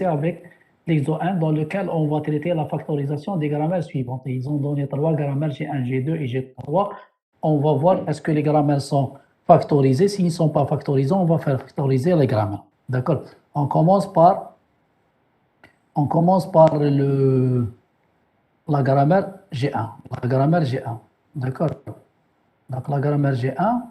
avec l'exo 1 dans lequel on va traiter la factorisation des grammaires suivantes. Ils ont donné 3 grammaires G1, G2 et G3. On va voir est-ce que les grammaires sont factorisés. S'ils ne sont pas factorisés, on va faire factoriser les grammaires. D'accord? On commence par la grammaire G1. La grammaire G1. D'accord? Donc la grammaire G1,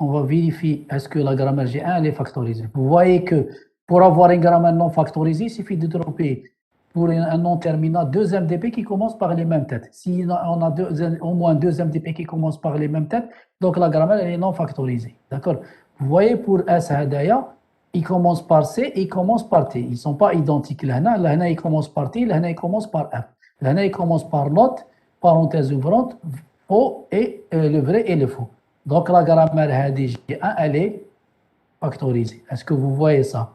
on va vérifier est-ce que la grammaire G1 elle est factorisée. Vous voyez que pour avoir une grammaire non factorisée, il suffit de dropper pour un nom terminal 2 MDP qui commence par les mêmes têtes. Si on a au moins 2 MDP qui commencent par les mêmes têtes, donc la grammaire elle est non factorisée. D'accord? Vous voyez pour S Hadaya, il commence par C et il commence par T. Ils ne sont pas identiques. L'Hana il commence par T, l'Hana il commence par F. L'Hana il commence par note, parenthèse ouvrante, faux et le vrai et le faux. Donc la grammaire Hadi G1, elle est factorisée. Est-ce que vous voyez ça?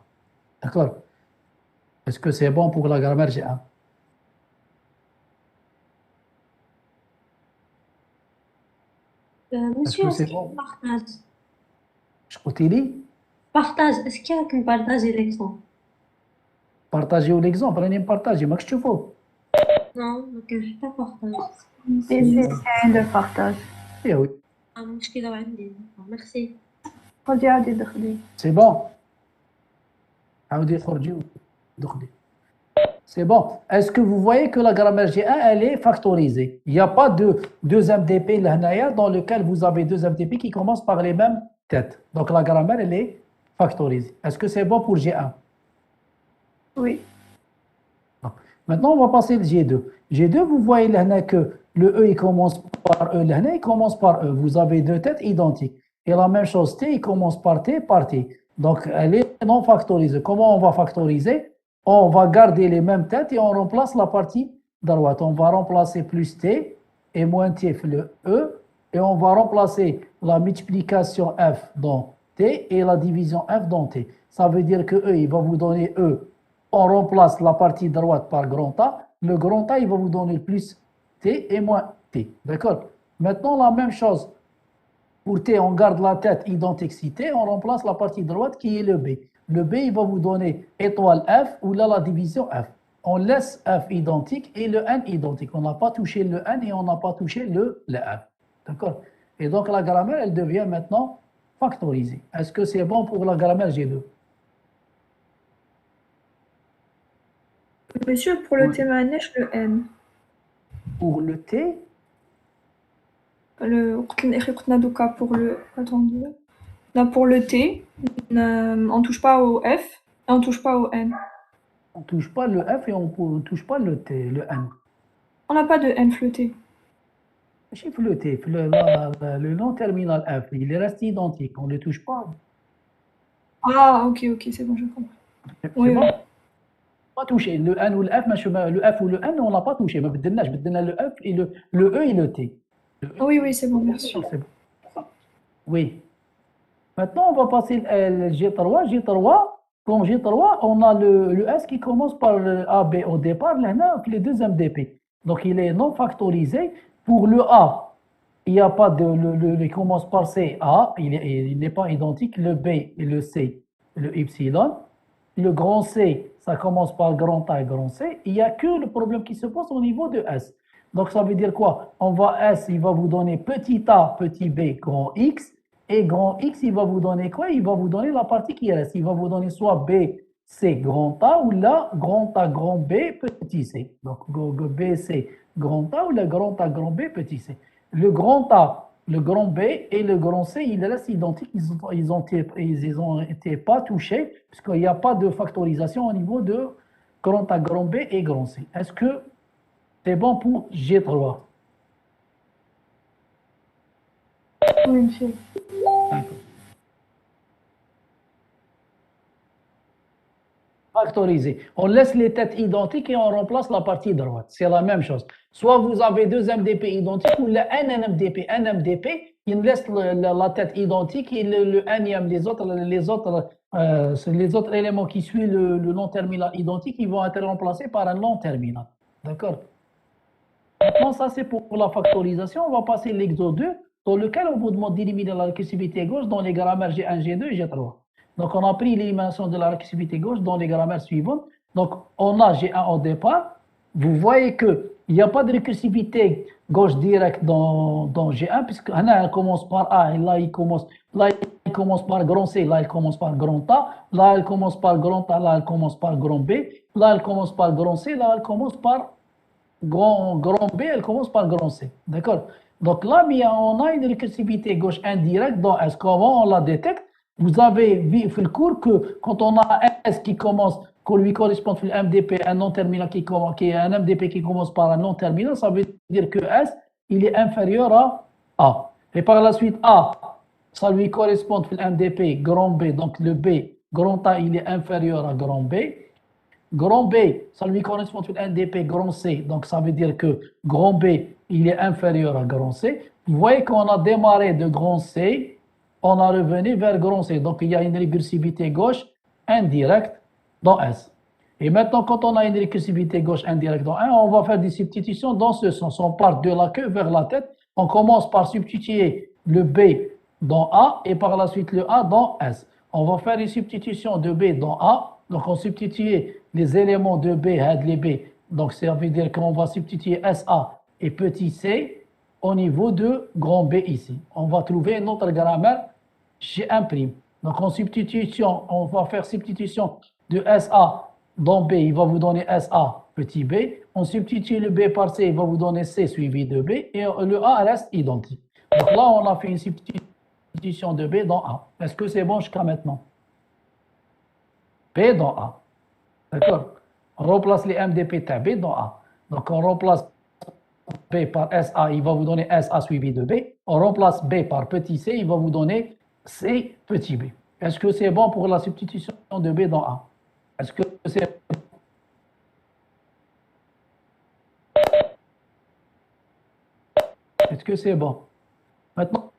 D'accord? Est-ce que c'est bon pour la grammaire G1? Monsieur, est-ce que est-ce c'est qu'il y a bon? un partage? Je continue. Partage, est-ce qu'il y a qu'un partage électron? Partagez l'exemple, prenez partager. ما كنتش تشوفوه. Non, ما كانش حتى partage. سي عندك بارطاج. Eh oui. مشكلة وعندي. Merci. خدي عادي دخلي. C'est bon. عاودي خرجي ودخلي. C'est bon. Est-ce que vous voyez que la grammaire G1, elle est factorisée? Il n'y a pas de 2 MDP l'Hanaya dans lequel vous avez 2 MDP qui commencent par les mêmes têtes. Donc la grammaire, elle est factorisée. Est-ce que c'est bon pour G1? Oui. Maintenant, on va passer le G2. G2, vous voyez que le E, il commence par E, le il commence par E. Vous avez deux têtes identiques. Et la même chose, T, il commence par T, par T. Donc, elle est non factorisée. Comment on va factoriser? On va garder les mêmes têtes et on remplace la partie droite. On va remplacer plus T et moins T, le E. Et on va remplacer la multiplication F dans T et la division F dans T. Ça veut dire que E, il va vous donner E. On remplace la partie droite par grand A. Le grand A, il va vous donner plus T et moins T. D'accord? Maintenant, la même chose. Pour T, on garde la tête identique T, on remplace la partie droite qui est le B. Le B, il va vous donner étoile F ou là la division F. On laisse F identique et le N identique. On n'a pas touché le N et on n'a pas touché le F. D'accord? Et donc la grammaire, elle devient maintenant factorisée. Est-ce que c'est bon pour la grammaire G2? Monsieur, pour le Oui. T معناش le N. Pour le T, قلنا دوكا pour le attendez. Là, pour le T, on touche pas au F et on touche pas au N. on ne touche pas le F et on ne touche pas le T, le N. On n'a pas de N flotté. Chiffre le T, le nom terminal F, il reste identique, on ne le touche pas. Ah, ok, c'est bon, je comprends. C'est Oui, bon? oui. Pas touché. Le N ou le F, le F ou le N, on n'a pas touché. Mais le F et le E et le T. Oui, c'est bon, merci. C'est bon. Oui. Maintenant, on va passer le G3. Comme G3, on a le S qui commence par le A, B au départ, là, les deux MDP. Donc, il est non factorisé. Pour le A, il n'y a pas de. Il commence par C, A, il n'est pas identique. Le B et le C, le Y. Le grand C, ça commence par grand A et grand C. Il n'y a que le problème qui se pose au niveau de S. Donc, ça veut dire quoi? S, il va vous donner petit a, petit b, grand X. Et grand X, il va vous donner quoi? Il va vous donner la partie qui reste. Il va vous donner soit B, C, grand A, ou là, grand A, grand B, petit c. Donc, B, C, grand A, ou le grand A, grand B, petit c. Le grand A, le grand B et le grand C, ils restent identiques. Ils ont été pas touchés, puisqu'il n'y a pas de factorisation au niveau de grand A, grand B et grand C. Est-ce que c'est bon pour G3? Oui, monsieur. Factorisé. On laisse les têtes identiques et on remplace la partie droite. C'est la même chose. Soit vous avez deux MDP identiques ou le NMDP. NMDP, il laisse la tête identique et le N, les autres éléments qui suivent le nom terminal identique, ils vont être remplacés par un nom terminal. D'accord? Maintenant, ça c'est pour la factorisation. On va passer à l'exo 2, dans lequel on vous demande d'éliminer la récursivité gauche dans les grammaires G1, G2 et G3. Donc, on a pris l'élimination de la récursivité gauche dans les grammaires suivantes. Donc, on a G1 au départ. Vous voyez qu'il n'y a pas de récursivité gauche directe dans G1, puisque là, elle commence par A, et là, il commence par grand C, là, il commence par grand A, là, elle commence par grand A, là, elle commence par grand B, là, elle commence par grand C, là, elle commence par grand B, elle commence par grand C. D'accord? Donc là, on a une récursivité gauche indirecte dans S. Comment on la détecte? Vous avez vu le cours que quand on a S qui commence, qu'on lui correspond le MDP, un non terminal qui est un MDP qui commence par un non terminal, ça veut dire que S, il est inférieur à A. Et par la suite, A, ça lui correspond le MDP grand B, donc le B, grand A, il est inférieur à grand B. Grand B, ça lui correspond à un NDP grand C, donc ça veut dire que grand B, il est inférieur à grand C. Vous voyez qu'on a démarré de grand C, on a revenu vers grand C, donc il y a une récursivité gauche indirecte dans S. Et maintenant, quand on a une récursivité gauche indirecte dans 1, on va faire des substitutions dans ce sens. On part de la queue vers la tête. On commence par substituer le B dans A et par la suite le A dans S. On va faire une substitution de B dans A. Donc, on substitue les éléments de B, les B. Donc, ça veut dire qu'on va substituer SA et petit c au niveau de grand B ici. On va trouver notre grammaire G1'. Donc, en substitution, on va faire substitution de SA dans B, il va vous donner SA petit b. On substitue le B par C, il va vous donner C suivi de B. Et le A reste identique. Donc là, on a fait une substitution de B dans A. Est-ce que c'est bon jusqu'à maintenant? B dans A. D'accord? On remplace les MDP B dans A. Donc on remplace B par SA, il va vous donner SA suivi de B. On remplace B par petit c, il va vous donner C petit b. Est-ce que c'est bon pour la substitution de B dans A? Est-ce que c'est... Est-ce que c'est bon? Maintenant,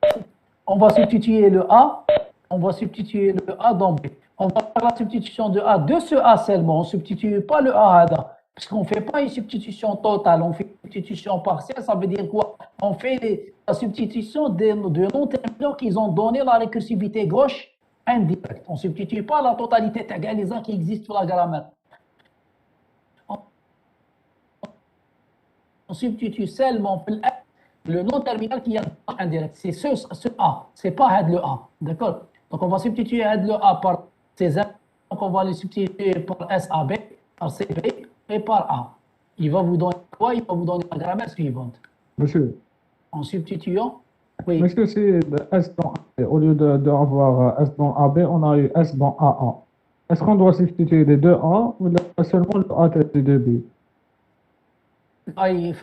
on va substituer le A. On va substituer le A dans B. On va faire la substitution de A de ce A seulement. On ne substitue pas le A à A. Parce qu'on ne fait pas une substitution totale. On fait une substitution partielle. Ça veut dire quoi? On fait la substitution de non-terminaux qu'ils ont donné la récursivité gauche indirecte. On ne substitue pas la totalité de qui existe sur la grammaire. On substitue seulement le non-terminal qui est indirect. C'est ce A. Ce n'est pas le A. D'accord? Donc, on va substituer le A par ces donc on va le substituer par SAB, par CB et par A. Il va vous donner quoi? Il va vous donner la grammaire suivante. Monsieur, En substituant, oui. monsieur, c'est S dans A. Au lieu d'avoir S dans AB, on a eu S dans AA. Est-ce qu'on doit substituer les deux A ou seulement le A tête des deux B?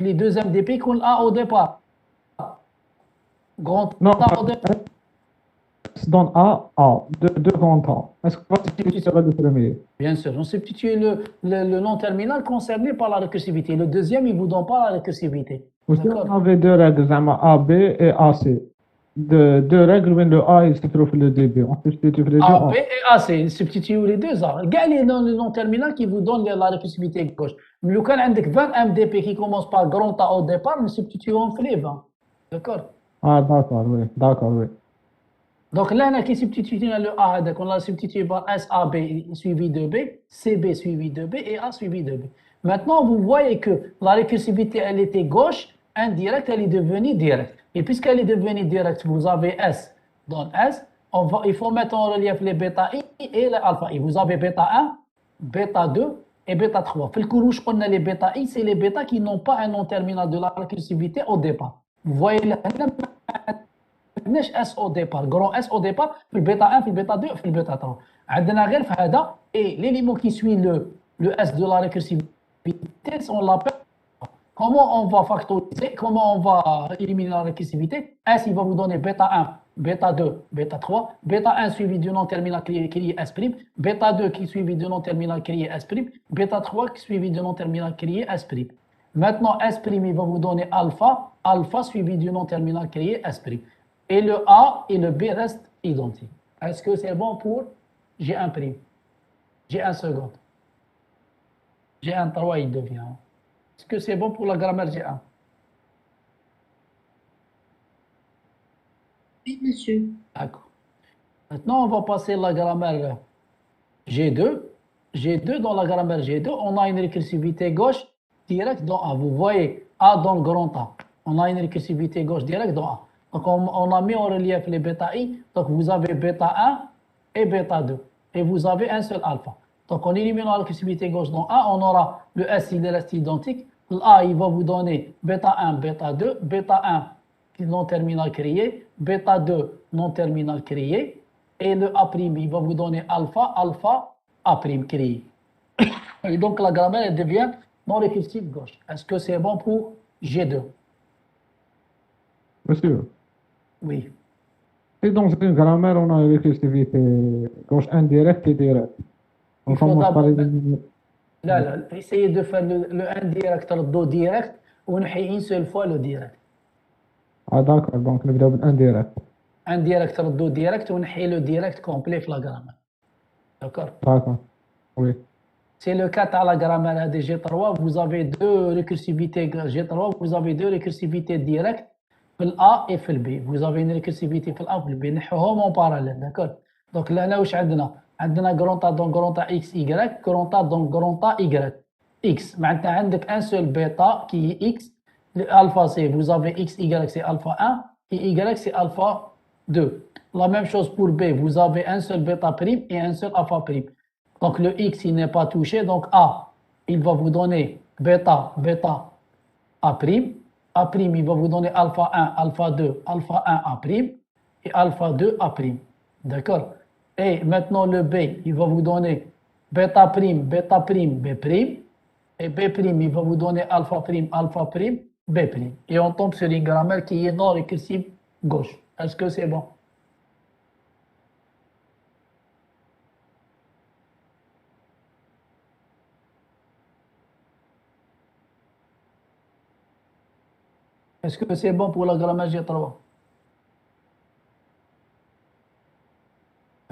Les deux MDP qu'on a au départ. Grand Non, A au départ. S dans A, deux grands A. Est-ce qu'on va substituer le premier? Bien sûr, on substitue le non-terminal concerné par la récursivité. Le deuxième, il ne vous donne pas la récursivité. Aussi, on avait deux règles, AB et AC. Deux règles, mais le A, il se trouve le début. On substitue les deux A. AB et AC, substituez les deux A. Regardez dans le non-terminal qui vous donne la récursivité gauche. Mais quand on a 20 MDP qui commence par grand A au départ, nous substituons les 20. D'accord? Ah, d'accord, oui. D'accord, oui. Donc là, on a qui substitue le A, donc on l'a substitué par SAB suivi de B, CB suivi de B et A suivi de B. Maintenant, vous voyez que la récursivité, elle était gauche, indirecte, elle est devenue directe. Et puisqu'elle est devenue directe, vous avez S dans S, il faut mettre en relief les bêta I et les alpha I. Vous avez bêta 1, bêta 2 et bêta 3. Fait le courouche, on a les bêta I, c'est les bêta qui n'ont pas un nom terminal de la récursivité au départ. Vous voyez là, S au départ, grand S au départ, في البيتا 1 في البيتا 2 في البيتا 3. عندنا غير في هذا et l'élément qui suit le S de la récursivité, on l'appelle. Comment on va factoriser, comment on va éliminer la récursivité? S, il va vous donner bêta 1, bêta 2, bêta 3, bêta 1 suivi du nom terminal qui est S', bêta 2 qui est suivi du nom terminal qui est S', bêta 3 qui est suivi du nom terminal qui est S'. Maintenant, S', il va vous donner alpha, alpha suivi du nom terminal qui est S'. Et le A et le B restent identiques. Est-ce que c'est bon pour G1'? G1 seconde. G1 3, il devient. Est-ce que c'est bon pour la grammaire G1? Oui, monsieur. D'accord. Maintenant, on va passer à la grammaire G2. G2, dans la grammaire G2, on a une récursivité gauche directe dans A. Vous voyez A dans le grand A. On a une récursivité gauche directe dans A. Donc on a mis en relief les bêta I. Donc vous avez bêta 1 et bêta 2. Et vous avez un seul alpha. Donc en éliminant la récursivité gauche dans A, on aura le S, il reste identique. A, il va vous donner bêta 1, bêta 2, bêta 1 non terminal créé, bêta 2 non terminal créé, et le A', il va vous donner alpha, alpha, A' créé. Et donc la grammaire elle devient non récursive gauche. Est-ce que c'est bon pour G2? Monsieur, Oui. et dans une grammaire, on a une récursivité gauche indirecte et directe. On Il faut commence par d'abord éliminer. là, essayez de faire le indirect, le do direct, ou une seule fois le direct. Ah, d'accord, donc نبدأ بالindirect. Indirect, le do direct, ou le direct complet في la grammaire. D'accord? D'accord, oui. C'est le cas à la grammaire de G3, vous avez deux récursivités G3, vous avez deux récursivités directes, في A et في B. Vous avez une récursivité في A et في B. نحوهم en parallèle, d'accord? Donc là, واش عندنا؟ عندنا grand A dans grand A X, Y, grand A dans grand A Y. X, معناتها عندك un seul bêta qui est X, alpha c'est, vous avez X, Y c'est alpha 1, et Y c'est alpha 2. La même chose pour B, vous avez un seul bêta prime et un seul alpha prime. Donc le X, il n'est pas touché. Donc A, il va vous donner bêta, bêta, A'. A', il va vous donner alpha 1, alpha 2, alpha 1, A'. Et alpha 2, A'. D'accord? Et maintenant le B, il va vous donner bêta prime, bêta prime, B'. Et B', il va vous donner alpha prime, alpha prime, B'. Et on tombe sur une grammaire qui est non récursive gauche. Est-ce que c'est bon? Est-ce que c'est bon pour la grammaire G3?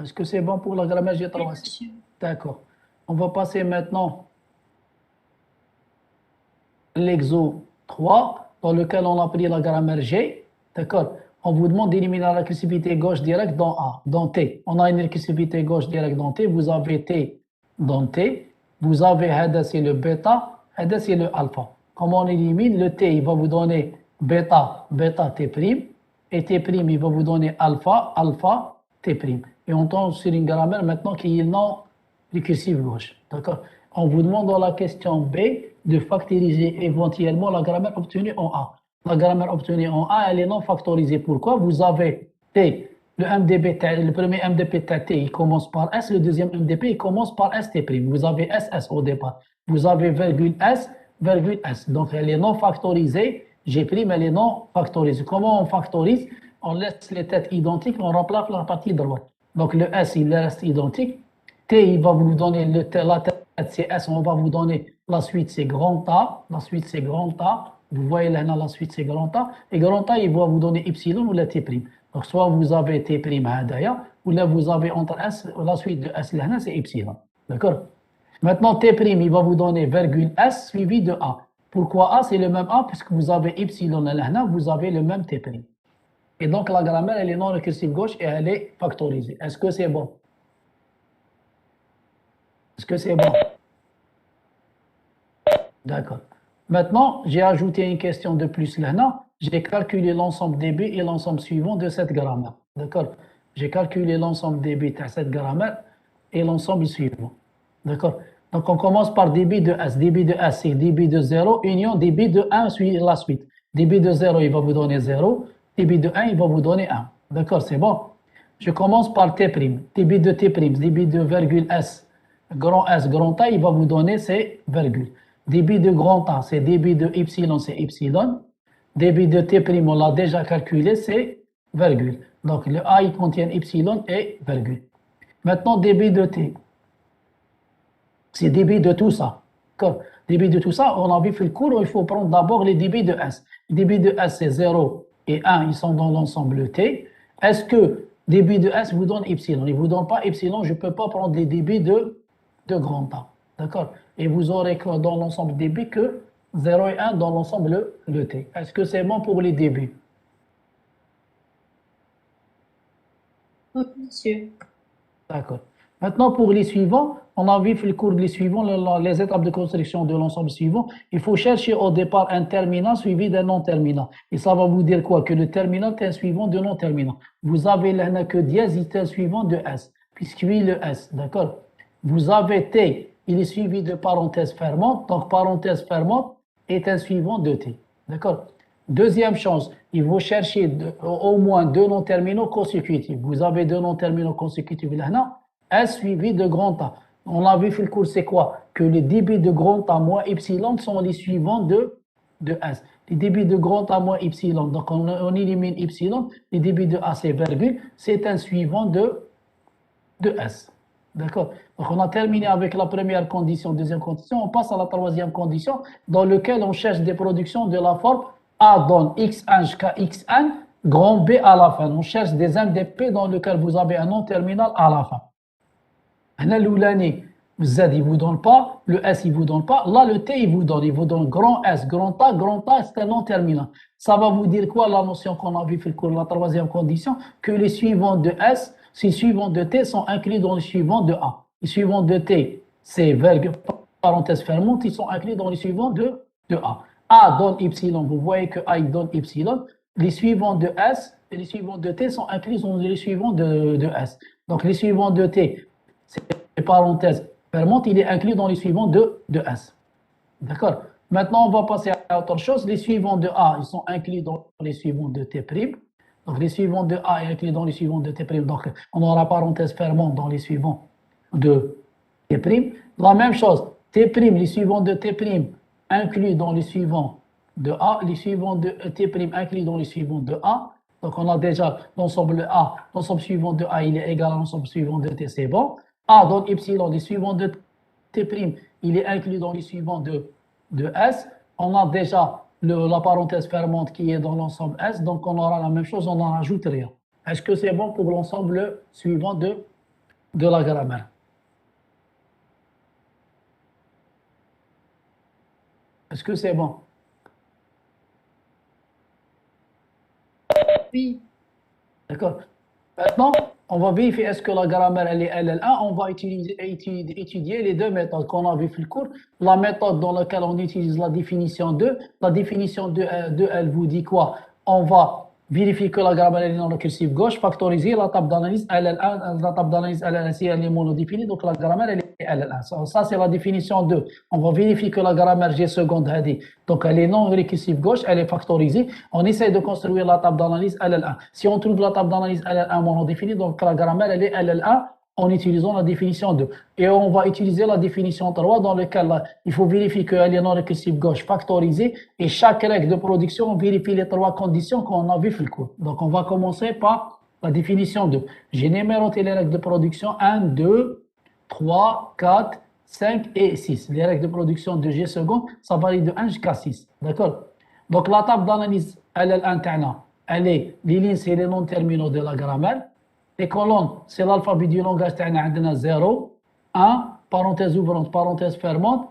Est-ce que c'est bon pour la grammaire Oui, G3? monsieur. D'accord. On va passer maintenant l'exo 3, dans lequel on a pris la grammaire G. D'accord. On vous demande d'éliminer la récursivité gauche directe dans A, dans T. On a une récursivité gauche directe dans T. Vous avez T dans T. Vous avez Hada, c'est le bêta. Hada, c'est le alpha. Comment on élimine? Le T, il va vous donner bêta, bêta, T'. Et T', il va vous donner alpha, alpha, T'. Et on tombe sur une grammaire maintenant qui est non récursive gauche. D'accord? On vous demande dans la question B de factoriser éventuellement la grammaire obtenue en A. La grammaire obtenue en A, elle est non factorisée. Pourquoi? Vous avez T, le MDB, le premier MDP T, il commence par S, le deuxième MDP, il commence par ST'. Vous avez SS au départ. Vous avez virgule S, virgule S. Donc elle est non factorisée. G', elle est non factorisée. Comment on factorise? On laisse les têtes identiques, on remplace la partie droite. Donc le S, il reste identique. T, il va vous donner la tête, c'est S, on va vous donner la suite, c'est grand A. La suite, c'est grand A. Vous voyez là, la suite, c'est grand A. Et grand A, il va vous donner Y ou la T'. Donc, soit vous avez T', ou là, vous avez entre S, la suite de S, là, c'est Y. D'accord? Maintenant, T', il va vous donner virgule S suivi de A. Pourquoi A? C'est le même A, puisque vous avez Y là, vous avez le même T'. Et donc, la grammaire, elle est non récursive gauche et elle est factorisée. Est-ce que c'est bon? Est-ce que c'est bon? D'accord. Maintenant, j'ai ajouté une question de plus là. J'ai calculé l'ensemble des bits et l'ensemble suivant de cette grammaire. D'accord? J'ai calculé l'ensemble des bits à cette grammaire et l'ensemble suivant. D'accord? Donc, on commence par débit de S. Débit de S, c'est débit de 0, union débit de 1 suit la suite. Débit de 0, il va vous donner 0. Débit de 1, il va vous donner 1. D'accord, c'est bon? Je commence par T'. Débit de T', débit de virgule S, grand A, il va vous donner c'est virgule. Débit de grand A, c'est débit de Y, c'est Y. Débit de T', on l'a déjà calculé, c'est virgule. Donc, le A, il contient Y et virgule. Maintenant, débit de T. C'est débit de tout ça. Débit de tout ça, on a vu fait le cours, il faut prendre d'abord les débits de S. Débit de S, c'est 0 et 1, ils sont dans l'ensemble T. Est-ce que débit de S vous donne Y? Il ne vous donne pas Y, je ne peux pas prendre les débits de grand A. D'accord? Et vous aurez que dans l'ensemble débit que 0 et 1 dans l'ensemble de T. Est-ce que c'est bon pour les débits? Oui, monsieur. D'accord. Maintenant, pour les suivants, on a vu le cours des suivants, les étapes de construction de l'ensemble suivant. Il faut chercher au départ un terminal suivi d'un non-terminal. Et ça va vous dire quoi? Que le terminal est un suivant de non-terminal. Vous avez là que dièse, il est un suivant de S, puisqu'il le S, d'accord? Vous avez T, il est suivi de parenthèse fermante, donc parenthèse fermante est un suivant de T, d'accord? Deuxième chose, il faut chercher au moins deux non-terminaux consécutifs. Vous avez deux non-terminaux consécutifs là, S suivi de grand A. On a vu le cours, c'est quoi? Que les débits de grand A moins epsilon sont les suivants de S. Les débits de grand A moins epsilon, donc on élimine epsilon, les débits de A c'est virgule, c'est un suivant de S. D'accord? Donc on a terminé avec la première condition, deuxième condition, on passe à la troisième condition dans laquelle on cherche des productions de la forme A donne X1 jusqu'à Xn, grand B à la fin. On cherche des MDP dans lesquels vous avez un nom terminal à la fin. Là, l'oulani, Z, il ne vous donne pas, le S, il ne vous donne pas. Là, le T, il vous donne grand S, grand A, c'est un nom terminal. Ça va vous dire quoi, la notion qu'on a vue dans le cours, la troisième condition? Que les suivants de S, les suivants de T sont inclus dans les suivants de A. Les suivants de T, c'est parenthèse fermante, ils sont inclus dans les suivants de A. A donne epsilon, vous voyez que A il donne epsilon. Les suivants de S et les suivants de T sont inclus dans les suivants de S. Donc les suivants de T, c'est parenthèse fermante, il est inclus dans les suivants de S. D'accord? Maintenant, on va passer à autre chose. Les suivants de A, ils sont inclus dans les suivants de T'. Donc les suivants de A sont inclus dans les suivants de T'. Donc on aura parenthèse fermante dans les suivants de T'. La même chose, T', les suivants de T' inclus dans les suivants de A, les suivants de T' inclus dans les suivants de A. Donc on a déjà l'ensemble A, l'ensemble suivant de A, il est égal à l'ensemble suivant de T, c'est bon. A donne epsilon, les suivants de T', il est inclus dans les suivants de S. On a déjà la parenthèse fermante qui est dans l'ensemble S, donc on aura la même chose, on n'en rajoute rien. Est-ce que c'est bon pour l'ensemble suivant de la grammaire? Est-ce que c'est bon? Oui. D'accord. Maintenant, on va vérifier est-ce que la grammaire elle est LL1. On va étudier les deux méthodes qu'on a vues dans le cours. La méthode dans laquelle on utilise la définition 2. La définition 2, elle vous dit quoi? On va vérifier que la grammaire est non récursive gauche, factoriser la table d'analyse LL1. La table d'analyse LL1, si elle est monodéfinie, donc la grammaire elle est LL1. Ça, c'est la définition 2. On va vérifier que la grammaire G seconde, donc elle est non récursive gauche, elle est factorisée. On essaie de construire la table d'analyse LL1. Si on trouve la table d'analyse LL1 monodéfinie, donc la grammaire elle est LL1 en utilisant la définition 2. Et on va utiliser la définition 3 dans laquelle il faut vérifier qu'elle est non récursive gauche factorisée et chaque règle de production, on vérifie les trois conditions qu'on a vues dans le cours. Donc on va commencer par la définition 2. J'ai numéroté les règles de production 1, 2, 3, 4, 5 et 6. Les règles de production de G seconde, ça varie de 1 jusqu'à 6. D'accord? Donc la table d'analyse LL1, elle est, les lignes, c'est les noms terminaux de la grammaire. Les colonnes, c'est l'alphabet du langage, on a 0, 1, parenthèse ouvrante, parenthèse fermante,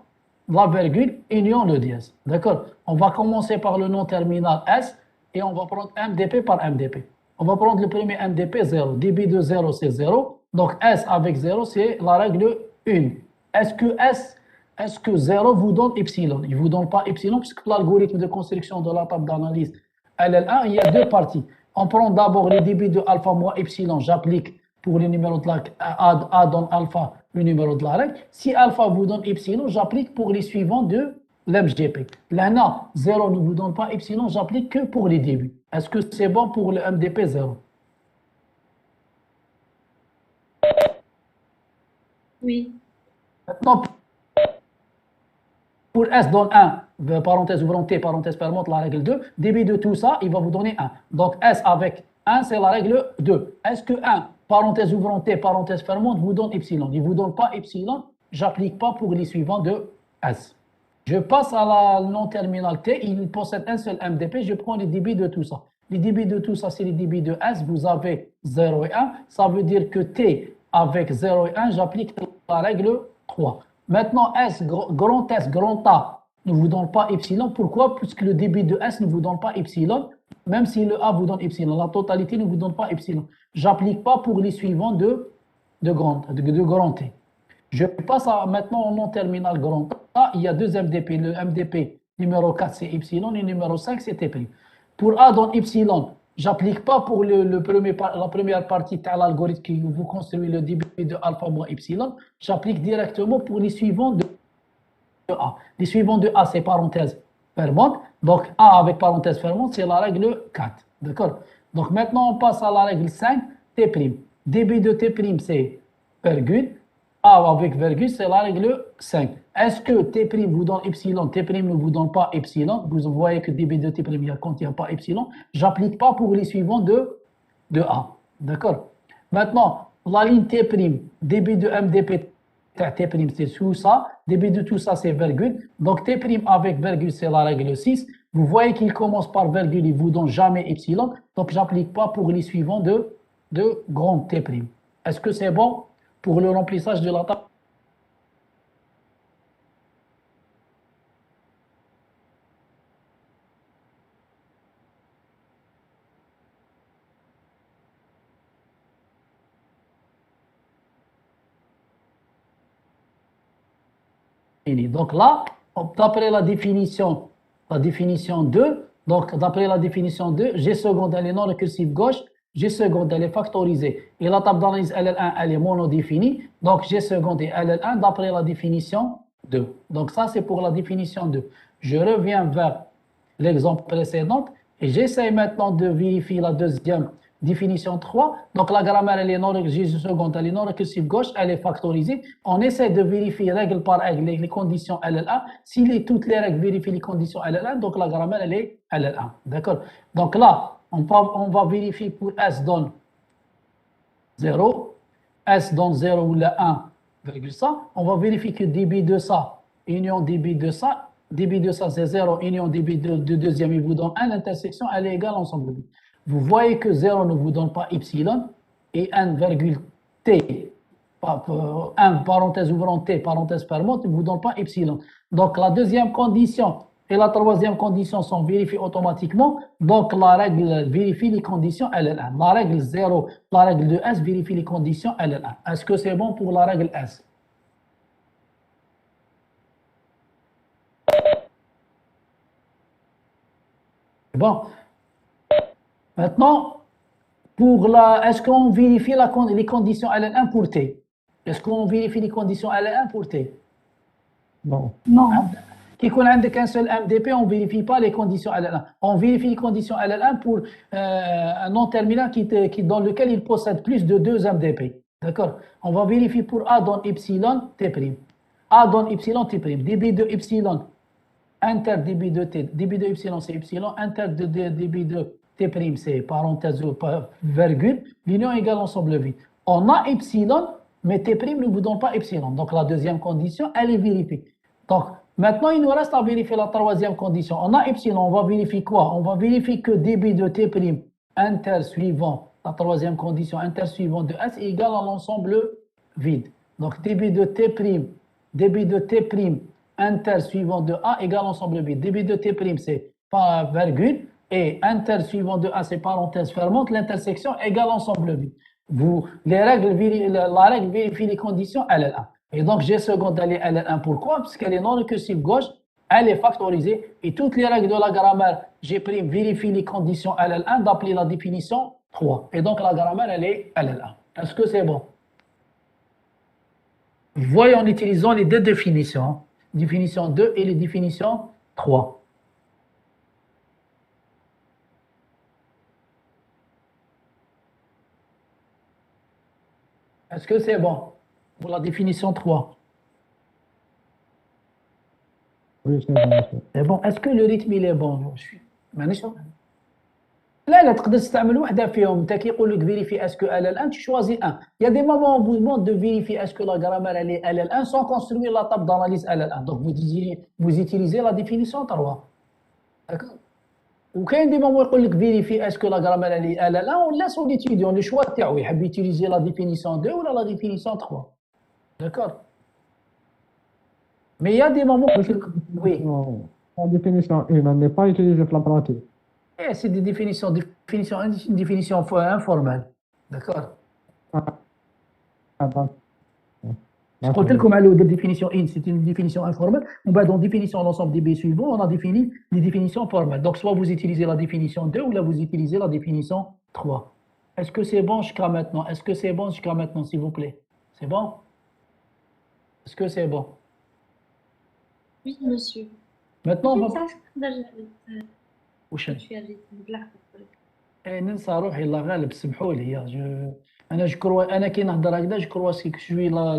la virgule, union, le dièse. D'accord? On va commencer par le nom terminal S et on va prendre MDP par MDP. On va prendre le premier MDP, 0. Débit de 0, c'est 0. Donc S avec 0, c'est la règle 1. Est-ce que 0 vous donne epsilon? Il ne vous donne pas epsilon puisque l'algorithme de construction de la table d'analyse LL1, il y a deux parties. On prend d'abord les débits de alpha moins epsilon, j'applique pour les numéros de la A donne alpha, le numéro de la règle. Si alpha vous donne epsilon, j'applique pour les suivants de l'MGP. Là, 0 ne vous donne pas epsilon, j'applique que pour les débuts. Est-ce que c'est bon pour le MDP 0? Oui. Maintenant, pour S donne 1, parenthèse ouvrante T, parenthèse fermante, la règle 2, débit de tout ça, il va vous donner 1. Donc S avec 1, c'est la règle 2. Est-ce que 1, parenthèse ouvrante T, parenthèse fermante, vous donne epsilon? Il ne vous donne pas epsilon, j'applique pas pour les suivants de S. Je passe à la non-terminale T, il possède un seul MDP, je prends les débits de tout ça. Les débits de tout ça, c'est les débits de S, vous avez 0 et 1, ça veut dire que T avec 0 et 1, j'applique la règle 3. Maintenant, S, grand A ne vous donne pas epsilon. Pourquoi? Puisque le débit de S ne vous donne pas epsilon, même si le A vous donne epsilon. La totalité ne vous donne pas epsilon. J'applique pas pour les suivants de de grand T. Je passe maintenant au nom terminal grand A. Il y a deux MDP. Le MDP numéro 4, c'est epsilon, et numéro 5, c'est T'. Pour A dans epsilon, j'applique pas pour la première partie de l'algorithme qui vous construit le débit de alpha moins epsilon. J'applique directement pour les suivants de A. Les suivants de A, c'est parenthèse fermante. Donc, A avec parenthèse fermante, c'est la règle 4. D'accord? Donc, maintenant, on passe à la règle 5, T'. Débit de T', c'est virgule. A avec virgule, c'est la règle 5. Est-ce que T' vous donne epsilon, T' ne vous donne pas epsilon? Vous voyez que débit de T' ne contient pas epsilon. J'applique pas pour les suivants de A. D'accord? Maintenant, la ligne T', débit de MDP, T', c'est sous ça. Débit de tout ça, c'est virgule. Donc, T' avec virgule, c'est la règle 6. Vous voyez qu'il commence par virgule, il ne vous donne jamais epsilon. Donc, j'applique pas pour les suivants de grand T'. Est-ce que c'est bon pour le remplissage de la table? Donc là, d'après la définition 2, donc d'après la définition 2, G seconde, elle est non récursive gauche, G seconde, elle est factorisée. Et la table d'analyse LL1, elle est monodéfinie. Donc G seconde et LL1 d'après la définition 2. Donc ça, c'est pour la définition 2. Je reviens vers l'exemple précédent et j'essaie maintenant de vérifier la deuxième définition 3. Donc la grammaire, elle est non récursive gauche, elle est factorisée. On essaie de vérifier règle par règle les conditions LL1. Si toutes les règles vérifient les conditions LL1, donc la grammaire, elle est LL1. D'accord? Donc là, on va vérifier pour S donne 0, S donne 0 ou le 1, virgule ça. On va vérifier que débit de ça, union débit de ça c'est 0, union débit de deuxième, il vous donne 1, l'intersection, elle est égale ensemble. Vous voyez que 0 ne vous donne pas epsilon et 1 virgule t, 1 parenthèse ouvrante t, parenthèse fermante, ne vous donne pas epsilon. Donc la deuxième condition et la troisième condition sont vérifiées automatiquement. Donc la règle vérifie les conditions LL1. La règle 0, la règle de S vérifie les conditions LL1. Est-ce que c'est bon pour la règle S? Bon. Maintenant, est-ce qu'on vérifie les conditions LL1 pour T? Est-ce qu'on vérifie les conditions LL1 pour T? Non. Non. Qui connaît qu'un seul MDP, on ne vérifie pas les conditions LL1. On vérifie les conditions LL1 pour un non terminal dans lequel il possède plus de 2 MDP. D'accord? On va vérifier pour A donne epsilon T'. A donne epsilon T'. Débit de epsilon inter débit de T. Débit de epsilon, c'est epsilon. Inter de débit de T', c'est parenthèse ou virgule. L'union égale ensemble vide. On a epsilon, mais T' ne vous donne pas epsilon. Donc la deuxième condition, elle est vérifiée. Donc maintenant, il nous reste à vérifier la troisième condition. On a epsilon, on va vérifier quoi? On va vérifier que débit de T' inter suivant, la troisième condition, inter suivant de S est égal à l'ensemble vide. Donc débit de T', inter suivant de A égale ensemble vide. Débit de T', c'est pas virgule, et inter suivant de A, c'est parenthèse fermante, l'intersection égale ensemble vide. La règle vérifie les conditions LL1. Et donc, G seconde, elle est LL1. Pourquoi? Parce qu'elle est non récursive gauche, elle est factorisée, et toutes les règles de la grammaire G' vérifient les conditions LL1 d'appeler la définition 3. Et donc, la grammaire, elle est LL1. Est-ce que c'est bon? Voyons en utilisant les deux définitions. Définition 2 et les définitions 3. Est-ce que c'est bon pour la définition 3? Oui, c'est bon, monsieur. C'est bon. Est-ce que le rythme il est bon? مانيش لا تقدر تستعمل وحده فيهم. انت كيقول لك vérifier est-ce que LL1, tu choisis un. Il y a des moments où on vous demande de vérifier est-ce que la grammaire elle est LL1 sans construire la table d'analyse LL1. Donc vous utilisez la définition 3. D'accord? وكاين دي moments يقول لك vérifier est-ce que la grammaire elle est LL1, on laisse au étudiant le choix تاعو يحب utiliser la définition 2 ou la définition 3. D'accord? Mais il y a des moments oui. La définition 1, elle n'est pas utilisée pour la pratique. Et c'est des définitions. Une définition informelle. D'accord? قلت لكم على la définition in, c'est une définition informelle. On va dans définition l'ensemble des B suivants, on a défini des définitions formelles. Donc, soit vous utilisez la définition 2 ou là vous utilisez la définition 3. Est-ce que c'est bon jusqu'à maintenant? Est-ce que c'est bon jusqu'à maintenant, s'il vous plaît? C'est bon? Est-ce que c'est bon? Oui, monsieur. Maintenant, on va... Ça, وش je suis allée بالعكس. ننسى روحي الله غالب سمحوا لي انا انا كي نهضر هكذا جو كروا سي شوي لا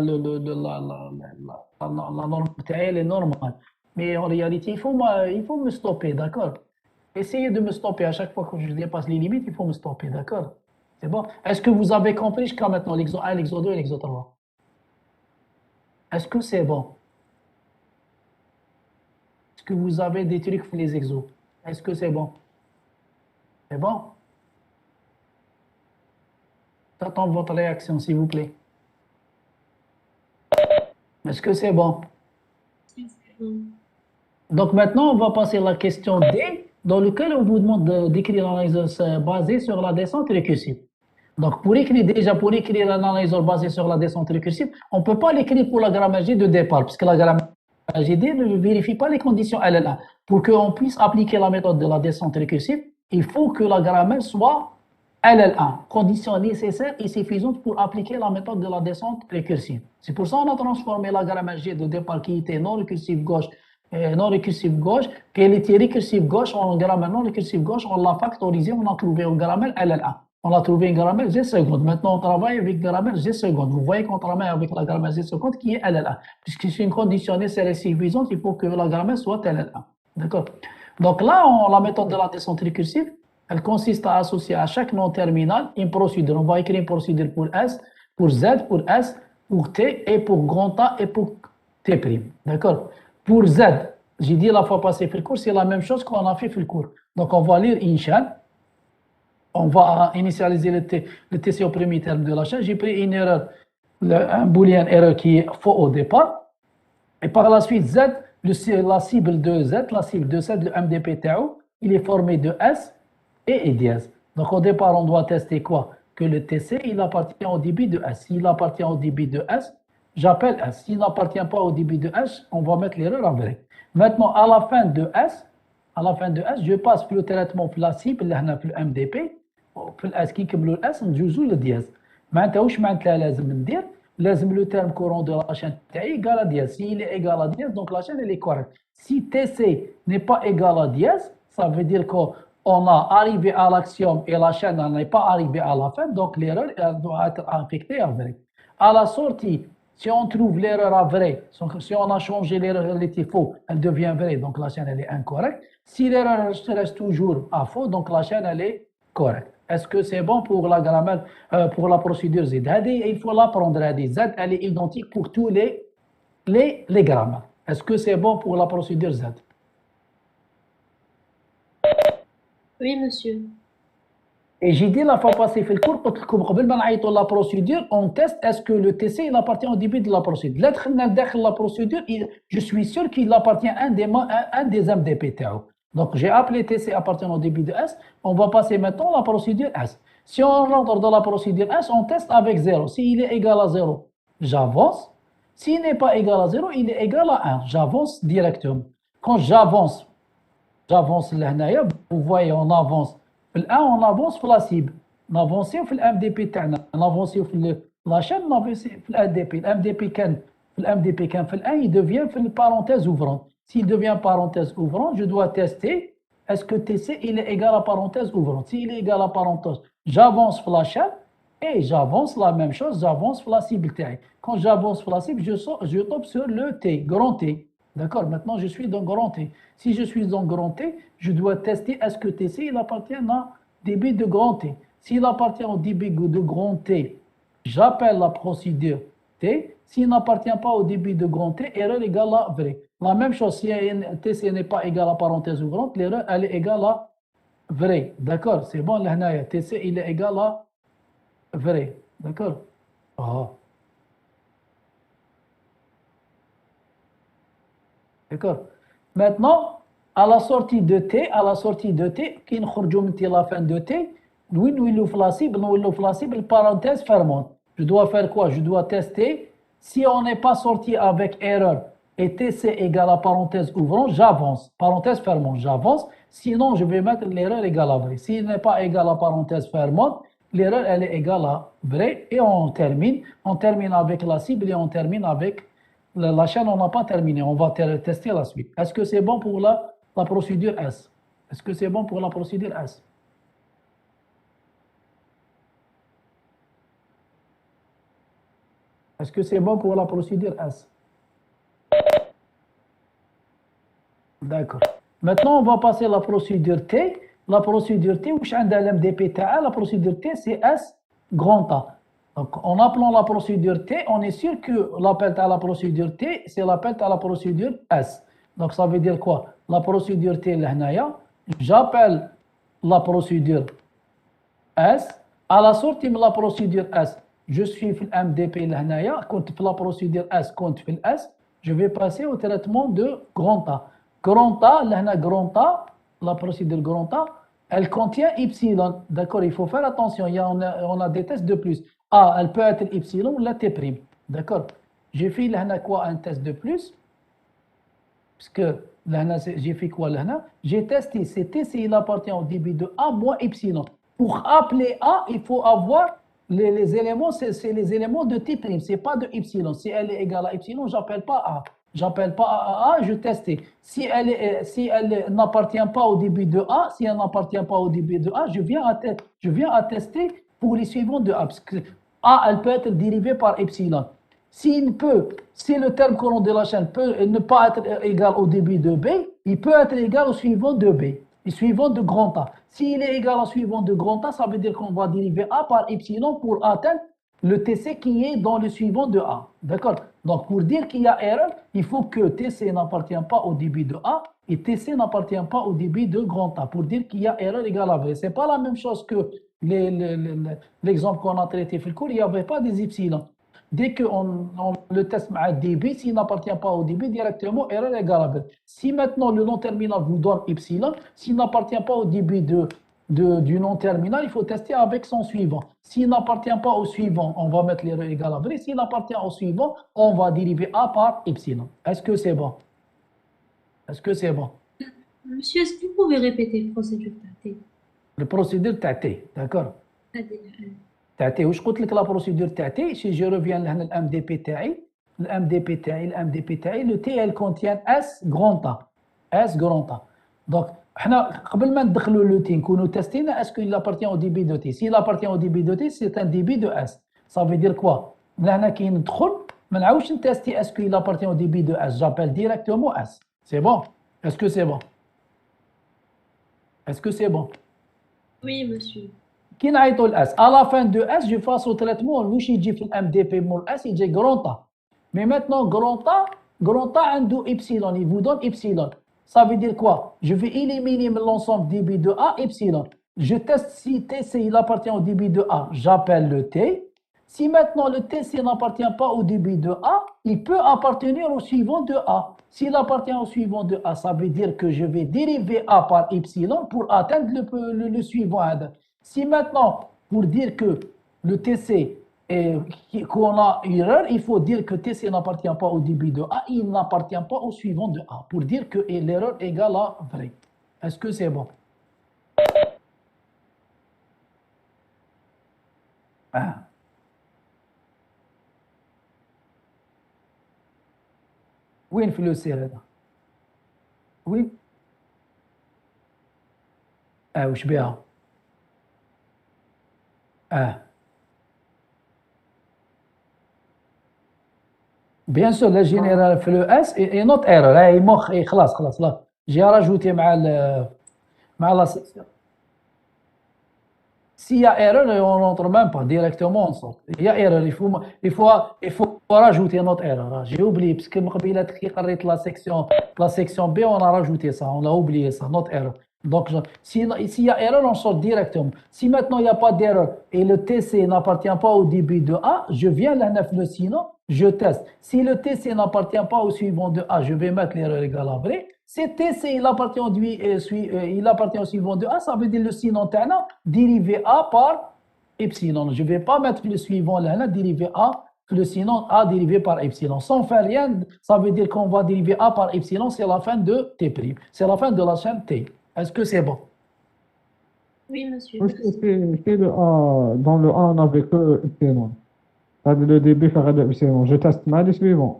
نورم تاعي لي نورمال مي en réalité il faut me stopper, d'accord? Essayez de me stopper à chaque fois que je dépasse les limites, il faut me stopper, d'accord? C'est bon? Est-ce que vous avez compris jusqu'à maintenant l'exo 1, l'exo 2 et l'exo 3? Est-ce que c'est bon? Est-ce que vous avez des trucs pour les exos? Est-ce que c'est bon? C'est bon? J'attends votre réaction, s'il vous plaît. Est-ce que c'est bon? Donc maintenant, on va passer à la question D, dans laquelle on vous demande d'écrire l'analyseur basé sur la descente récursive. Donc pour écrire l'analyseur basé sur la descente récursive, on ne peut pas l'écrire pour la grammaire G de départ, puisque la grammaire GD ne vérifie pas les conditions LLA. Pour qu'on puisse appliquer la méthode de la descente récursive, il faut que la grammaire soit LL1, condition nécessaire et suffisante pour appliquer la méthode de la descente récursive. C'est pour ça qu'on a transformé la grammaire G de départ qui était non récursive gauche, qu'elle était récursive gauche en grammaire non récursive gauche, on l'a factorisé, on a trouvé une grammaire LL1. On a trouvé une grammaire G seconde. Maintenant, on travaille avec grammaire G seconde. Vous voyez qu'on travaille avec la grammaire G seconde qui est LL1. Puisque c'est une condition nécessaire et suffisante, il faut que la grammaire soit LL1. D'accord? Donc là, la méthode de la descente récursive, elle consiste à associer à chaque nom terminal une procédure. On va écrire une procédure pour S, pour Z, pour S, pour T et pour grand A et pour T'. D'accord? Pour Z, j'ai dit la fois passée في الcours, c'est la même chose qu'on a fait في الcours. Donc on va lire une chaîne. On va initialiser le TC au premier terme de la chaîne. J'ai pris une erreur, un boolean erreur qui est faux au départ. Et par la suite, Z, la cible de Z, la cible de Z, le MDP TAO, il est formé de S et E dièse. Donc au départ, on doit tester quoi? Que le TC, il appartient au débit de S. S'il appartient au débit de S, j'appelle S. S'il n'appartient pas au débit de S, on va mettre l'erreur en vrai. Maintenant, à la fin de S, je passe le traitement pour la cible, pour le MDP, في الاس كي نكملوا الاس ندوزو للدياز. معناتها واش معناتها لازم ندير؟ لازم لو تيرم كورون دو لا شين تاعي ايغال ا دياز. سي il est égal à dièse, donc la chaîne elle est correcte. Si TC n'est pas égal à dièse, ça veut dire qu'on a arrivé à l'axiome et la chaîne n'est pas arrivée à la fin, donc l'erreur doit être affectée à vrai. À la sortie, si on trouve l'erreur à vrai, si on a changé l'erreur, elle était faux, elle devient vraie, donc la chaîne elle est incorrecte. Si l'erreur reste toujours à faux, donc la chaîne elle est correcte. Est-ce que c'est bon pour la grammaire, pour la procédure Z? Il faut l'apprendre. Z, elle est identique pour tous les grammaires. Est-ce que c'est bon pour la procédure Z? Oui, monsieur. Et j'ai dit la fois passée في الcours قلت لكم قبل ما نعيطوا la procédure, on teste est-ce que le TC il appartient au début de la procédure. Là دخلنا داخل la procédure, je suis sûr qu'il appartient à un des MDP تاعو. Donc, j'ai appelé TC appartenant au débit de S. On va passer maintenant à la procédure S. Si on rentre dans la procédure S, on teste avec 0. S'il est égal à 0, j'avance. S'il n'est pas égal à 0, il est égal à 1. J'avance directement. Quand j'avance là, vous voyez, on avance. Le 1, on avance pour la cible. On avance sur le MDP تاعنا. On avance sur la chaîne, on avance sur le MDP. Le MDP كان في 1, il devient une parenthèse ouvrante. S'il devient parenthèse ouvrante, je dois tester est-ce que TC il est égal à parenthèse ouvrante. S'il est égal à parenthèse, j'avance pour la chaîne et j'avance la même chose, j'avance pour la cible T. Quand j'avance pour la cible, je tombe sur le T, grand T. D'accord? Maintenant, je suis dans grand T. Si je suis dans grand T, je dois tester est-ce que TC il appartient à débit de grand T. S'il appartient au débit de grand T, j'appelle la procédure T. S'il n'appartient pas au débit de grand T, erreur égale à vrai. La même chose, si TC n'est pas égal à parenthèse ouvrante, l'erreur elle est égale à vrai. D'accord? C'est bon, là, TC il est égal à vrai. D'accord? Ah. D'accord? Maintenant, à la sortie de T, qui nous la fin de T, nous la cible, parenthèse fermante. Je dois faire quoi? Je dois tester. Si on n'est pas sorti avec erreur et TC égale à parenthèse ouvrant, j'avance. Parenthèse fermante, j'avance. Sinon, je vais mettre l'erreur égale à vrai. S'il n'est pas égal à parenthèse fermante, l'erreur, elle est égale à vrai. Et on termine. On termine avec la cible et on termine avec la chaîne. On n'a pas terminé. On va tester la suite. Est-ce que c'est bon pour la procédure S? Est-ce que c'est bon pour la procédure S? Est-ce que c'est bon pour la procédure S? D'accord. Maintenant, on va passer à la procédure T. La procédure T, où l'MDP تاعها, la procédure T, c'est S grand A. Donc, en appelant la procédure T, on est sûr que l'appel à la procédure T, c'est l'appel à la procédure S. Donc, ça veut dire quoi? La procédure T, j'appelle la procédure S. À la sortie de la procédure S, je suis في MDP كنت في la procédure S, كنت في S, je vais passer au traitement de grand A. Grand A, grand A, la procédure grand A, elle contient epsilon. D'accord, il faut faire attention, on a des tests de plus. A, elle peut être epsilon ou la T'. D'accord. J'ai fait quoi un test de plus? Parce que j'ai fait quoi là? J'ai testé si T, il appartient au débit de A moins epsilon. Pour appeler A, il faut avoir les éléments, c'est les éléments de T', c'est pas de epsilon. Si elle est égale à epsilon, j'appelle pas A. J'appelle pas A, je teste. Si elle n'appartient pas au début de A, si elle n'appartient pas au début de A, je viens à tester pour les suivants de A. Parce que A, elle peut être dérivée par epsilon. Si le terme courant de la chaîne peut ne pas être égal au début de B, il peut être égal au suivant de B, le suivant de grand A. S'il est égal au suivant de grand A, ça veut dire qu'on va dériver A par epsilon pour atteindre le TC qui est dans le suivant de A. D'accord? Donc, pour dire qu'il y a erreur, il faut que TC n'appartient pas au débit de A et TC n'appartient pas au débit de grand A. Pour dire qu'il y a erreur égale à vrai. Ce n'est pas la même chose que l'exemple qu'on a traité dans le cours, il n'y avait pas des epsilon. Dès qu'on le teste à débit, s'il n'appartient pas au débit, directement, erreur égale à vrai. Si maintenant le non-terminal vous donne epsilon, s'il n'appartient pas au débit du non-terminal, il faut tester avec son suivant. S'il n'appartient pas au suivant, on va mettre l'erreur égale à vrai. S'il appartient au suivant, on va dériver A par epsilon. Est-ce que c'est bon? Est-ce que c'est bon? Monsieur, est-ce que vous pouvez répéter le procédure T? Le procédure T, d'accord? تاعتي واش قلت لك لا بروسيدور تاعتي سي جو ريفيان لهنا الام دي بي تاعي لو تي ال كونتيان اس غران تا دونك حنا قبل ما ندخلوا لو تي نكونوا تيستينا اسكو il appartient au débit de t. S'il appartient au débit de t, c'est un débit de s. Ça veut dire quoi? لهنا كي ندخل ما نعاودش نتيستي اسكو il appartient au débit de s. J'appelle directement s. C'est bon? Est-ce que c'est bon? Est-ce que c'est bon? Oui, monsieur. كي نعيطوا الاس à la fin de S, je fasse au traitement واش يجي في الام دي بي مول اس يجي grand A. Mais maintenant grand A عنده epsilon, il vous donne epsilon. Ça veut dire quoi? Je vais éliminer l'ensemble débit de A epsilon. Je teste si TC il appartient au débit de A, j'appelle le T. Si maintenant le TC n'appartient pas au débit de A, il peut appartenir au suivant de A. S'il appartient au suivant de A, ça veut dire que je vais dériver A par epsilon pour atteindre le suivant. Si maintenant, pour dire que le TC qu'on a erreur, il faut dire que TC n'appartient pas au débit de A, il n'appartient pas au suivant de A, pour dire que l'erreur égale à vrai. Est-ce que c'est bon? Ah. وين في السير هذا؟ وين؟ وش بها؟ Bien sûr, le général في le S et notre erreur. خلاص. J'ai rajouté مع la section. S'il y a erreur, on n'entre même pas directement, on sort. Il y a erreur, il faut rajouter notre erreur. J'ai oublié, parce que la section B, on a rajouté ça, on a oublié ça, notre erreur. Donc, s'il y a erreur, on sort directement. Si maintenant il n'y a pas d'erreur et le TC n'appartient pas au débit de A, je viens là, le sinon, je teste. Si le TC n'appartient pas au suivant de A, je vais mettre l'erreur égale à vrai. Si TC il appartient au suivant de A, ça veut dire le sinon dérivé A par epsilon. Je ne vais pas mettre le suivant là, dérivé A, le sinon A dérivé par epsilon. Sans faire rien, ça veut dire qu'on va dériver A par epsilon, c'est la fin de T'. C'est la fin de la chaîne T. Est-ce que c'est bon? Oui, monsieur. Oui, c'est le A. Dans le A, on n'avait que epsilon. Le début ferait de epsilon. Je teste mal le suivant.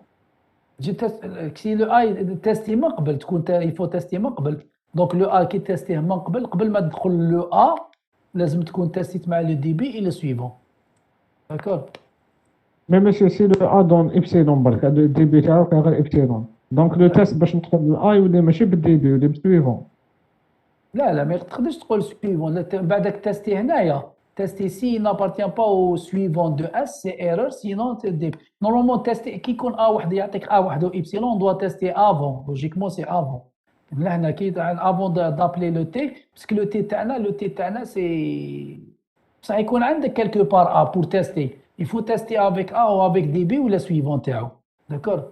Si le A est testé من قبل تكون il faut tester من قبل. Donc le A qui est testé من قبل ما تدخل le A لازم تكون تستيت مع le débit et le suivant. D'accord? Mais monsieur, si le A donne epsilon برك le début تاعو كان غير epsilon. Donc le test باش ندخل لل A يولي ماشي بالديبي يولي بالسويفون. لا ما تقدرش تقول suivant. بعدك تستي هنايا. Tester s'il n'appartient pas au suivant de S, c'est erreur, sinon c'est débit. Normalement, tester qui qu'on A واحد يعطيك A واحد ou epsilon, on doit tester avant. Logiquement, c'est avant. Là, on a avant d'appeler le T, parce que le T تاعنا c'est ça يكون عندك quelque part A pour tester. Il faut tester avec A ou avec DB ou le suivant تاعو. D'accord?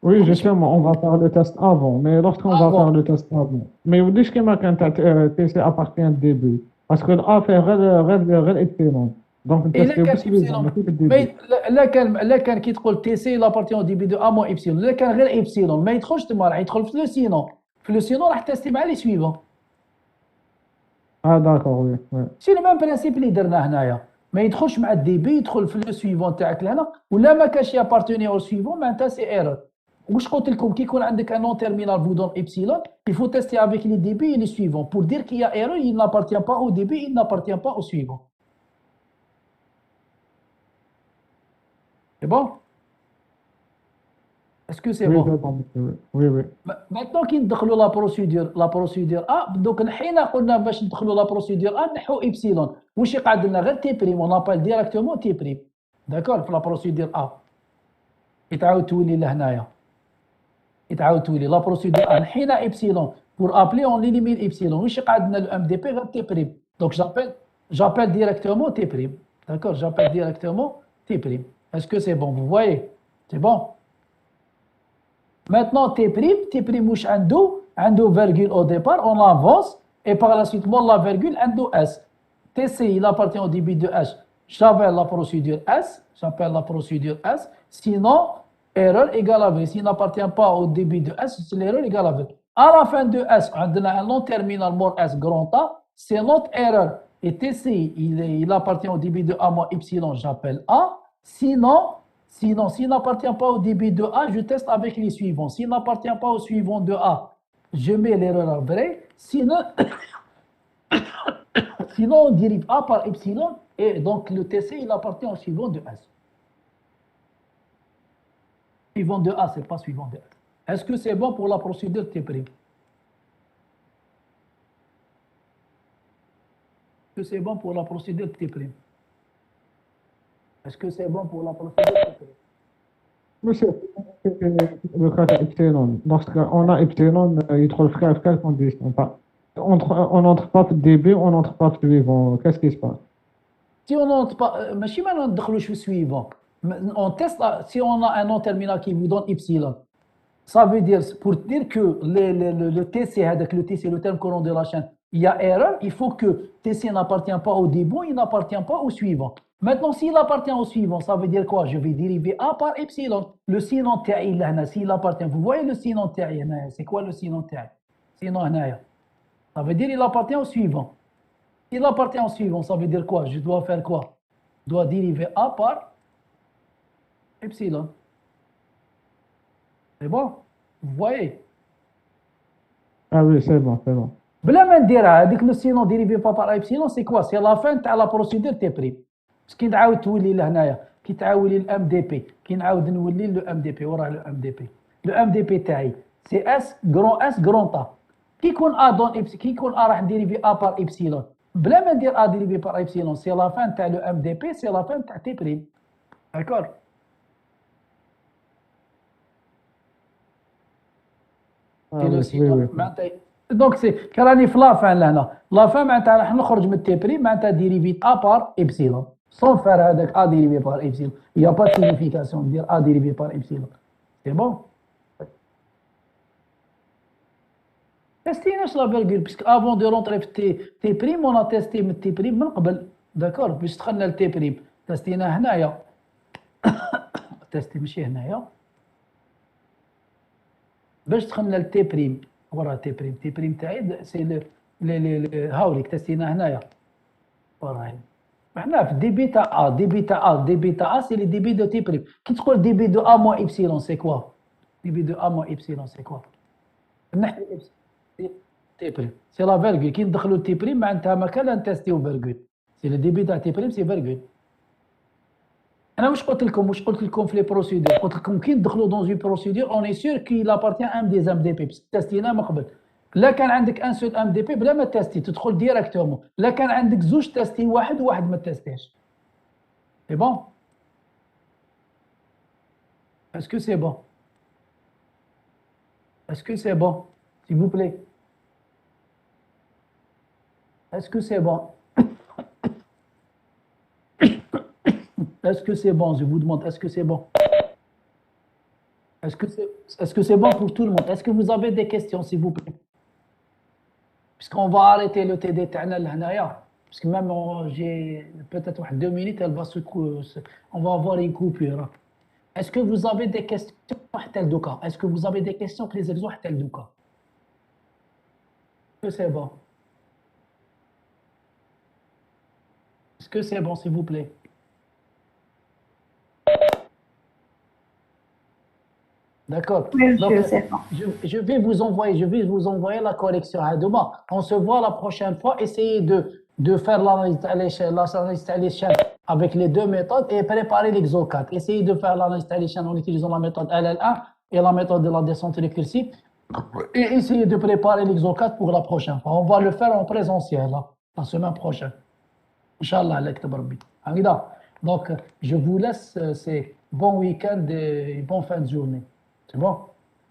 Oui, justement, on va faire le test avant. Mais lorsqu'on va faire le test avant. Mais vous dites que quand TC appartient au début. Parce que le A fait غير epsilon. Donc le test est suivant, ماشي بالديبي. Mais لا كان كي تقول تي سي لابارتيون دي بي دو ا مو ايبسيلون لا كان غير ايبسيلون ما يدخلش تما راح يدخل في لو سينون في لو سينون راح تستي مع لي سويفون Ah d'accord, oui. Oui. سي لو ميم برانسيب اللي درنا هنايا ما يدخلش مع الدي بي يدخل في لو سويفون تاعك لهنا ولا ما كانش يابارتوني او سويفون معناتها سي ايرور واش قلت لكم كي يكون عندك ان نون تيرمينال فو دون ايبسيلون il faut tester avec les débits et les suivants pour dire qu'il y a erreur il n'appartient pas au débit il n'appartient pas au suivant. C'est bon? Est-ce que c'est Oui, bon? c'est bon, monsieur, oui, oui. Maintenant كي ندخلوا لا بروسيدور ا دوك حين قلنا باش ندخلوا لا بروسيدور ا نحو ايبسيلون واش يقعد لنا غير تي بريم اون ابال ديريكتومون تي بريم داكور في لا بروسيدور ا يتعاود تولي لهنايا يتعاود تولي لا بروسيدور ا حين ايبسيلون بور ابلي اون ليمين ايبسيلون واش يقعد لنا الام دي بي غير تي بريم دونك j'appelle directement T prime. D'accord, j'appelle directement T prime. Est-ce que c'est bon? Vous voyez? C'est bon? Maintenant, T prime واش عنده virgule au départ, on avance, et par la suite, moi, la virgule, عنده S. TC, il appartient au débit de H. J'appelle la procédure S. Sinon, erreur égale à V. S'il n'appartient pas au débit de S, c'est l'erreur égale à V. À la fin de S, on a un non terminal mort S grand A, c'est notre erreur. Et TC, il appartient au débit de A moins epsilon, j'appelle A. Sinon, s'il n'appartient pas au débit de A, je teste avec les suivants. S'il n'appartient pas au suivant de A, je mets l'erreur vraie. Sinon, on dérive A par epsilon et donc le TC, il appartient au suivant de S. Suivant de A, c'est pas suivant de S. Est-ce que c'est bon pour la procédure T'? Est-ce que c'est bon pour la procédure T'? Est-ce que c'est bon pour la procédure T'? Monsieur, le cas epsilon. Lorsqu'on a epsilon, il trouve frère quelle condition? On n'entre pas في début, on n'entre pas suivant. Qu'est-ce qui se passe? Si on n'entre pas, ماشي ما ندخلوش في suivant. On teste, si on a un nom terminal qui vous donne epsilon, ça veut dire, pour dire que le TC, le T, c'est le terme colon de la chaîne, il y a erreur, il faut que TC n'appartient pas au début, il n'appartient pas au suivant. Maintenant, s'il appartient au suivant, ça veut dire quoi? Je vais dériver A par epsilon. Le sinon تاعي لهنا, s'il appartient, vous voyez le sinon تاعي هنايا, c'est quoi le sinon تاعي? Sinon هنايا. Ça veut dire qu'il appartient au suivant. S'il appartient au suivant, ça veut dire quoi? Je dois faire quoi? Je dois dériver A par epsilon. C'est bon? Vous voyez? Ah oui, c'est bon, c'est bon. بلا ما نديرها هذيك لو سينون ديريفي با بار ايبسيلون سي كوا سي لا فان تاع لا بروسيدور تي بريم بس كي نعاود تولي لهنايا كي تعاولي الام دي بي كي نعاود نولي لو ام دي بي وراه لو ام دي بي لو ام دي بي تاعي سي اس غرون تا كي يكون ا دون كي يكون ا راح نديريفي ا بار ايبسيلون بلا ما ندير ا ديريفي بار ايبسيلون سي لا فان تاع لو ام دي بي سي لا فان تاع تي بريم داكور Ah oui, oui, oui. معناتها دونك سي كراني في لا فان لهنا لا فان معناتها راح نخرج من تي بريم معناتها ديريفي ا بار ايبسيلون سون فار هذاك ا ديريفي بار ايبسيلون يا با سيغنيفيكاسيون ندير ا ديريفي بار ايبسيلون سي بون تستيناش لا فيرغول باسكو افون دو رونتري في تي بريم اون تيستي من تي بريم من قبل داكور باش دخلنا لتي بريم تستينا هنايا تستي ماشي هنايا باش دخلنا لتي بريم ورا تي بريم تاعي سي هاوليك تستينا هنايا وراهي حنا في دي بي تاع دي بي تاع سي لي دي بي دو تي بريم كي تقول دي بي دو ا موان ايبسيلون سي كوا دي بي دو ا موان ايبسيلون سي كوا نحكي تي بريم سي لا فيرغول كي ندخلو تي بريم معناتها ما كان نتيستيو فيرغول سي لو ديبي تاع تي بريم سي فيرغول انا واش قلت لكم في لي بروسيدور قلت لكم كي ندخلو دون اون بروسيدور اوني سور كي لابارتيان ان دي ام دي بي بس تيستينا من قبل لا كان عندك ان سول ام دي بي بلا ما تيستي تدخل ديريكتومون لا كان عندك زوج تيستي واحد وواحد ما تيستيش سي بون اسكو سي بون اسكو سي بون s'il vous plaît est-ce que c'est bon est-ce que c'est bon je vous demande est-ce que c'est bon est-ce que c'est bon pour tout le monde est-ce que vous avez des questions s'il vous plaît puisqu'on va arrêter le TD تاعنا لهنايا parce que même j'ai peut-être 2 minutes elle va on va avoir une coupure est-ce que vous avez des questions حتى لدوكا est-ce que vous avez des questions في les exos حتى لدوكا est-ce que c'est bon est-ce que c'est bon s'il vous plaît d'accord Oui, monsieur, donc c'est bon. je vais vous envoyer la correction à demain on se voit la prochaine fois essayez de faire l'installation avec les deux méthodes et préparer l'exo 4 essayez de faire l'installation en utilisant la méthode LL1 et la méthode de la descente récursive et essayez de préparer l'exo 4 pour la prochaine fois on va le faire en présentiel là, la semaine prochaine Inch'Allah, donc je vous laisse c'est bon week-end et bonne fin de journée c'est bon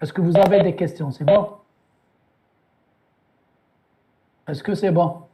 est-ce que vous avez des questions c'est bon est-ce que c'est bon